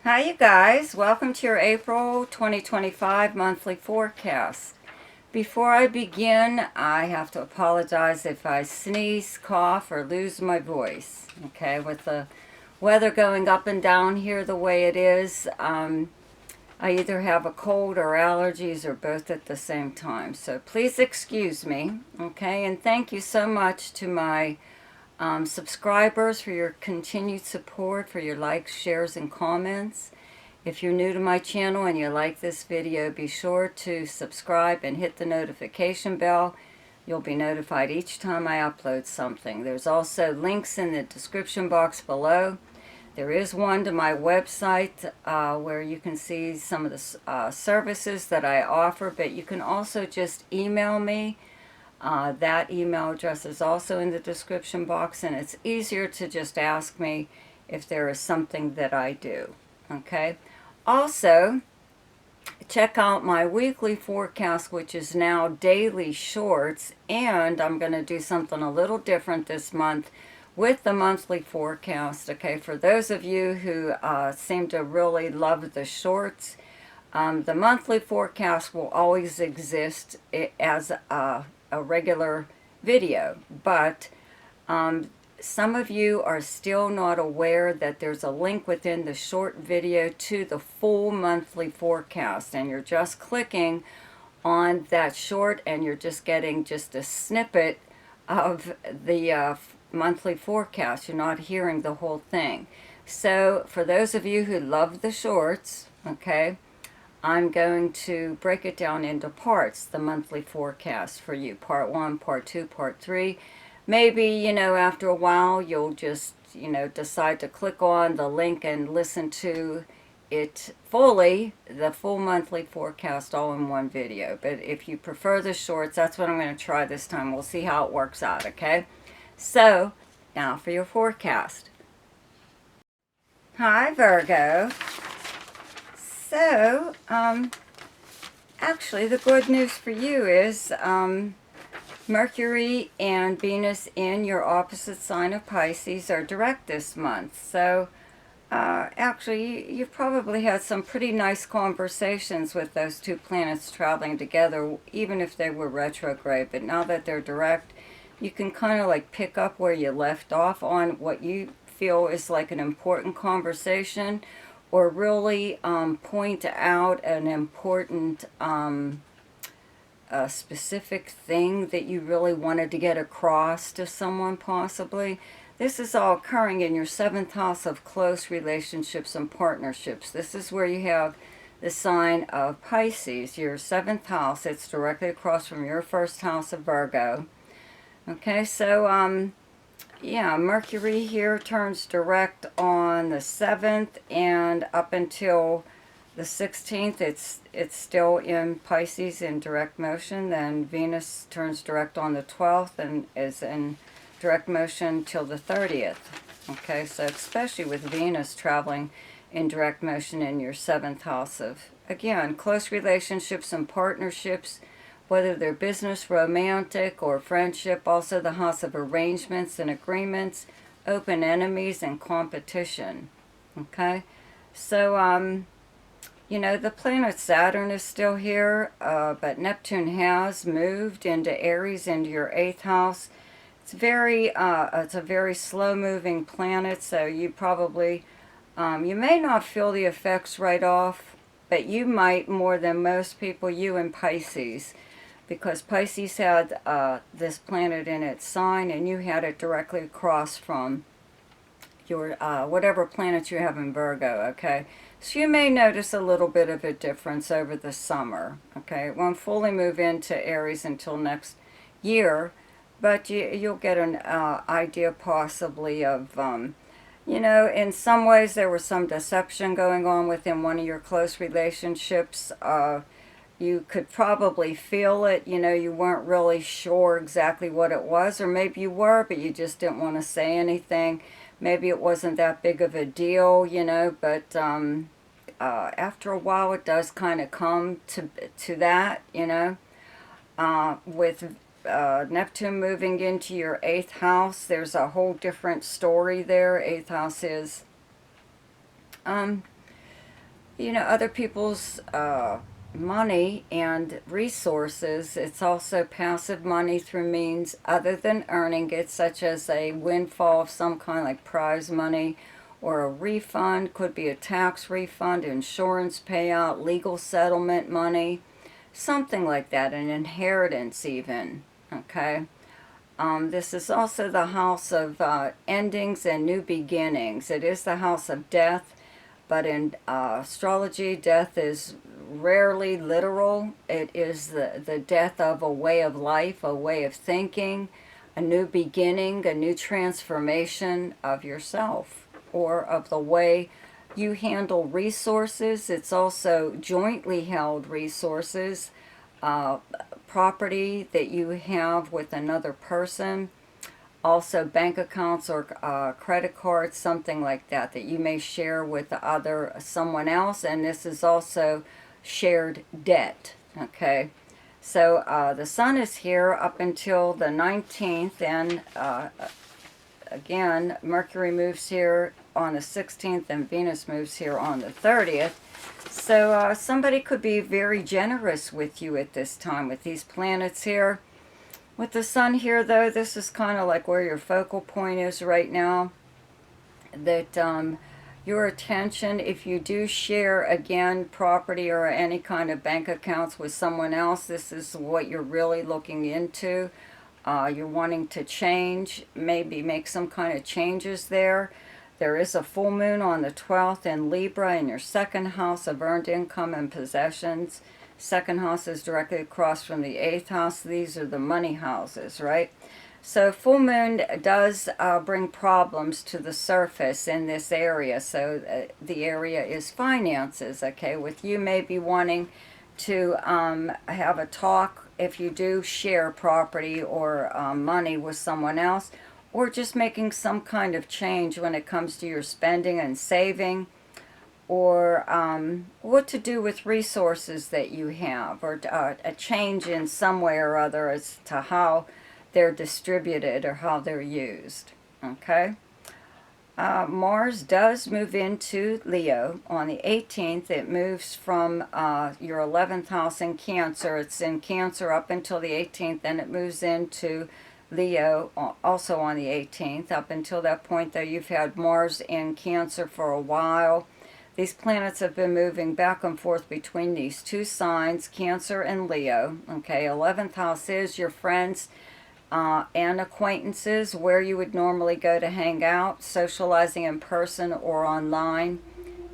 Hi you guys, welcome to your April 2025 monthly forecast. Before I begin, I have to apologize if I sneeze, cough, or lose my voice. Okay, with the weather going up and down here the way it is, I either have a cold or allergies or both at the same time. So please excuse me, okay? And thank you so much to my subscribers for your continued support, for your likes, shares, and comments. If you're new to my channel and you like this video, be sure to subscribe and hit the notification bell. You'll be notified each time I upload something. There's also links in the description box below. There is one to my website where you can see some of the services that I offer, but you can also just email me. That email address is also in the description box, and it's easier to just ask me if there is something that I do. Okay? Also, check out my weekly forecast, which is now daily shorts, and I'm going to do something a little different this month with the monthly forecast. Okay, for those of you who seem to really love the shorts, the monthly forecast will always exist as a regular video, but some of you are still not aware that there's a link within the short video to the full monthly forecast, and you're just clicking on that short and you're just getting just a snippet of the monthly forecast. You're not hearing the whole thing. So for those of you who love the shorts, okay, I'm going to break it down into parts, the monthly forecast for you. Part 1, Part 2, Part 3. Maybe, after a while, you'll just, decide to click on the link and listen to it fully, the full monthly forecast all in one video. But if you prefer the shorts, that's what I'm going to try this time. We'll see how it works out, okay? So, now for your forecast. Hi, Virgo. So, actually, the good news for you is Mercury and Venus in your opposite sign of Pisces are direct this month. So, actually, you've probably had some pretty nice conversations with those two planets traveling together, even if they were retrograde. But now that they're direct, you can kind of like pick up where you left off on what you feel is like an important conversation, or really point out an important a specific thing that you really wanted to get across to someone possibly. This is all occurring in your 7th house of close relationships and partnerships. This is where you have the sign of Pisces, your 7th house. It's directly across from your 1st house of Virgo. Okay, so yeah, Mercury here turns direct on the 7th, and up until the 16th, it's still in Pisces in direct motion. Then Venus turns direct on the 12th and is in direct motion till the 30th. Okay, so especially with Venus traveling in direct motion in your 7th house of, again, close relationships and partnerships, whether they're business, romantic, or friendship. Also the house of arrangements and agreements, open enemies, and competition. Okay, so the planet Saturn is still here, but Neptune has moved into Aries, into your 8th house. It's a very slow-moving planet, so you probably, you may not feel the effects right off, but you might more than most people, you and Pisces, because Pisces had this planet in its sign, and you had it directly across from your whatever planet you have in Virgo, okay? So you may notice a little bit of a difference over the summer, okay? It won't fully move into Aries until next year, but you'll get an idea possibly of, in some ways there was some deception going on within one of your close relationships. You could probably feel it, you weren't really sure exactly what it was, or maybe you were, but you just didn't want to say anything. Maybe it wasn't that big of a deal, but after a while it does kind of come to that, with Neptune moving into your 8th house, there's a whole different story there. 8th house is other people's money and resources. It's also passive money through means other than earning it, such as a windfall of some kind, like prize money, or a refund. Could be a tax refund, insurance payout, legal settlement money, something like that, an inheritance even. Okay. This is also the house of endings and new beginnings. It is the house of death, but in astrology, death is rarely literal. It is the death of a way of life, a way of thinking, a new beginning, a new transformation of yourself or of the way you handle resources. It's also jointly held resources, uh, property that you have with another person, also bank accounts or credit cards, something like that, that you may share with the other someone else. And this is also shared debt. Okay, so the sun is here up until the 19th, and again, Mercury moves here on the 16th and Venus moves here on the 30th. So somebody could be very generous with you at this time with these planets here. With the sun here, though, this is kind of like where your focal point is right now. That your attention, if you do share, again, property or any kind of bank accounts with someone else, this is what you're really looking into. You're wanting to change, maybe make some kind of changes there. There is a full moon on the 12th in Libra in your second house of earned income and possessions. Second house is directly across from the 8th house. These are the money houses, right? So full moon does bring problems to the surface in this area. So the area is finances, okay? With you maybe wanting to have a talk if you do share property or money with someone else, or just making some kind of change when it comes to your spending and saving, or what to do with resources that you have, or a change in some way or other as to how they're distributed or how they're used. Okay? Mars does move into Leo on the 18th. It moves from your 11th house in Cancer. It's in Cancer up until the 18th, then it moves into Leo also on the 18th. Up until that point, though, you've had Mars in Cancer for a while. These planets have been moving back and forth between these two signs, Cancer and Leo. Okay, 11th house is your friends and acquaintances, where you would normally go to hang out, socializing in person or online.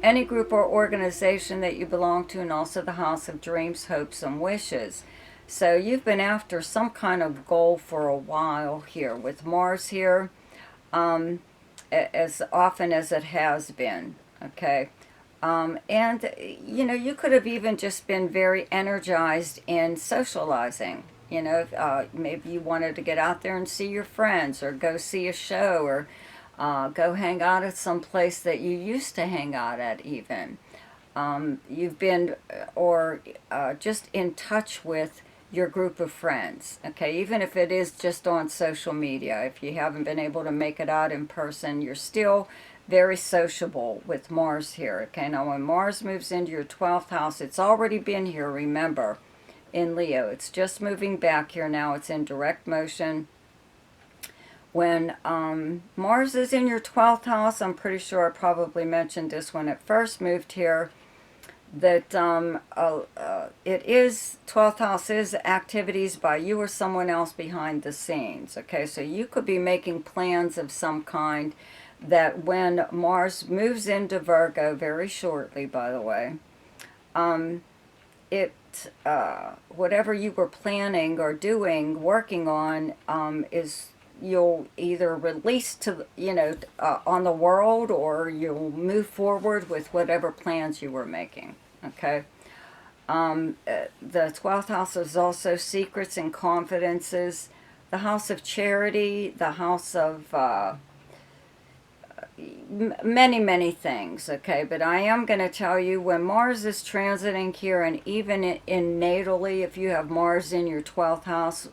Any group or organization that you belong to, and also the house of dreams, hopes, and wishes. So you've been after some kind of goal for a while here with Mars here, as often as it has been, okay? And, you could have even just been very energized in socializing. Maybe you wanted to get out there and see your friends, or go see a show, or go hang out at some place that you used to hang out at even. You've been, or just in touch with your group of friends, okay? Even if it is just on social media, if you haven't been able to make it out in person, you're still very sociable with Mars here, okay? Now, when Mars moves into your 12th house, it's already been here, remember, in Leo. It's just moving back here now. It's in direct motion. When Mars is in your 12th house, I'm pretty sure I probably mentioned this when it first moved here, that it is, 12th house is activities by you or someone else behind the scenes, okay? So you could be making plans of some kind that when Mars moves into Virgo, very shortly, by the way, whatever you were planning or doing, working on, is you'll either release to, on the world, or you'll move forward with whatever plans you were making, okay? The 12th house is also secrets and confidences, the house of charity, the house of many, many things, okay? But I am going to tell you, when Mars is transiting here, and even in natally, if you have Mars in your 12th house,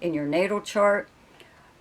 in your natal chart,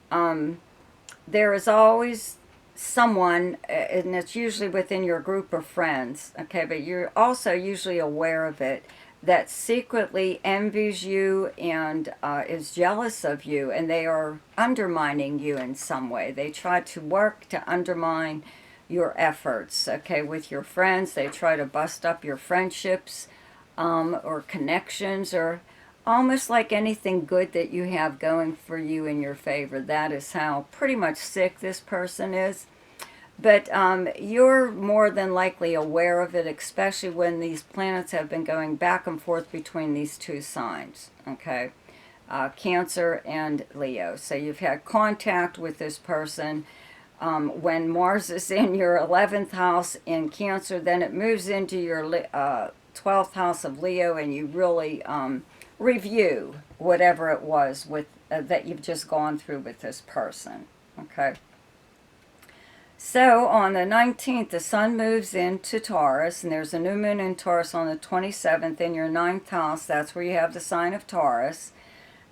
there is always someone, and it's usually within your group of friends, okay, but you're also usually aware of it, that secretly envies you and is jealous of you, and they are undermining you in some way. They try to work to undermine your efforts, okay, with your friends. They try to bust up your friendships or connections, or almost like anything good that you have going for you in your favor. That is how pretty much sick this person is. But you're more than likely aware of it, especially when these planets have been going back and forth between these two signs, okay? Cancer and Leo. So you've had contact with this person. When Mars is in your 11th house in Cancer, then it moves into your 12th house of Leo, and you really review whatever it was with that you've just gone through with this person, okay? So on the 19th, the sun moves into Taurus, and there's a new moon in Taurus on the 27th in your 9th house. That's where you have the sign of Taurus.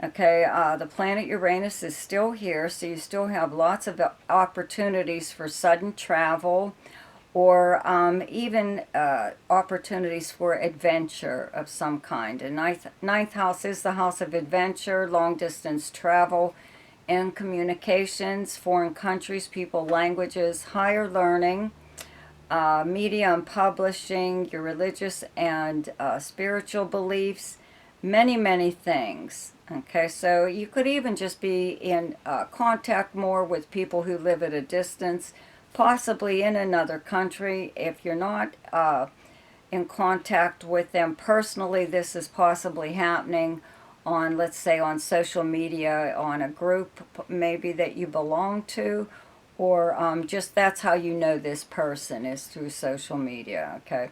Okay, the planet Uranus is still here, so you still have lots of opportunities for sudden travel, or even opportunities for adventure of some kind. And ninth house is the house of adventure, long-distance travel, and communications, foreign countries, people, languages, higher learning, media and publishing, your religious and spiritual beliefs, many, many things. Okay, so you could even just be in contact more with people who live at a distance, possibly in another country. If you're not in contact with them personally, this is possibly happening on, let's say, on social media, on a group maybe that you belong to, or just that's how you know this person is through social media, okay?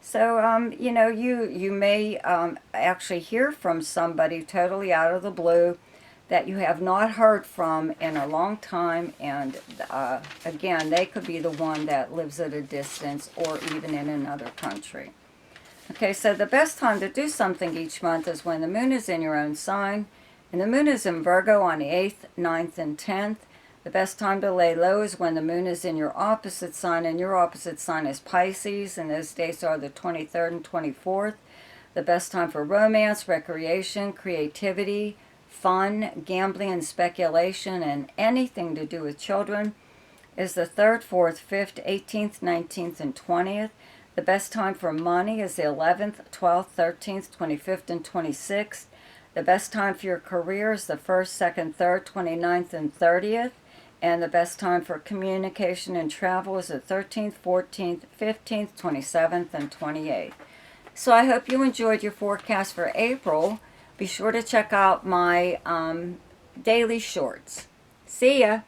So, you know, you may actually hear from somebody totally out of the blue that you have not heard from in a long time, and again, they could be the one that lives at a distance or even in another country. Okay, so the best time to do something each month is when the moon is in your own sign, and the moon is in Virgo on the 8th, 9th, and 10th. The best time to lay low is when the moon is in your opposite sign, and your opposite sign is Pisces, and those days are the 23rd and 24th. The best time for romance, recreation, creativity, fun, gambling, and speculation, and anything to do with children is the 3rd, 4th, 5th, 18th, 19th, and 20th. The best time for money is the 11th, 12th, 13th, 25th, and 26th. The best time for your career is the 1st, 2nd, 3rd, 29th, and 30th. And the best time for communication and travel is the 13th, 14th, 15th, 27th, and 28th. So I hope you enjoyed your forecast for April. Be sure to check out my daily shorts. See ya!